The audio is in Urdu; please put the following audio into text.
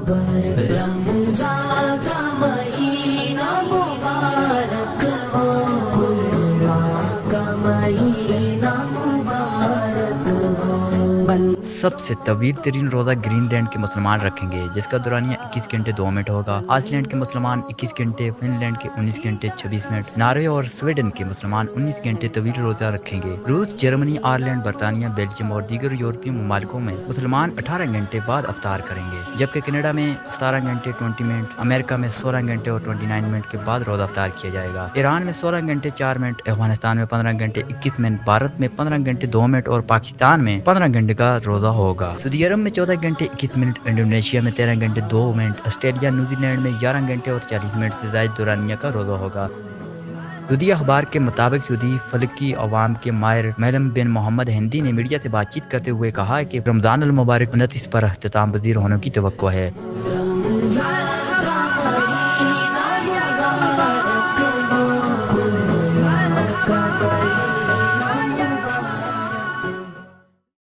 رمضان کا مہینہ مبارک ہو، قربان کا مہینہ مبارک ہو۔ سب سے طویل ترین روزہ گرین لینڈ کے مسلمان رکھیں گے، جس کا دورانیہ 21 گھنٹے 2 منٹ ہوگا۔ آئس لینڈ کے مسلمان 21 گھنٹے، فن لینڈ کے 19 گھنٹے 26 منٹ، ناروے اور سویڈن کے مسلمان 19 گھنٹے طویل روزہ رکھیں گے۔ روس، جرمنی، آئرلینڈ، برطانیہ، بیلجیم اور دیگر یورپی ممالکوں میں مسلمان 18 گھنٹے بعد افطار کریں گے، جبکہ کینیڈا میں 17 گھنٹے 20 منٹ، امریکہ میں 16 گھنٹے اور 29 منٹ کے بعد روزہ افطار کیا جائے گا۔ ایران میں 16 گھنٹے 4 منٹ، افغانستان میں 15 گھنٹے 21 منٹ، بھارت میں 15 گھنٹے 2 منٹ اور پاکستان میں 15 گھنٹے کا روزہ ہوگا۔ سعودی عرب میں 14 گھنٹے 21 منٹ، انڈونیشیا میں 13 گھنٹے 2 منٹ، آسٹریلیا، نیوزی لینڈ میں 11 گھنٹے اور 40 منٹ سے زائد دورانیہ کا روزہ ہوگا۔ سعودی اخبار کے مطابق سعودی فلکی عوام کے ماہر میلم بن محمد ہندی نے میڈیا سے بات چیت کرتے ہوئے کہا کہ رمضان المبارک 29 پر اختتام پذیر ہونے کی توقع ہے۔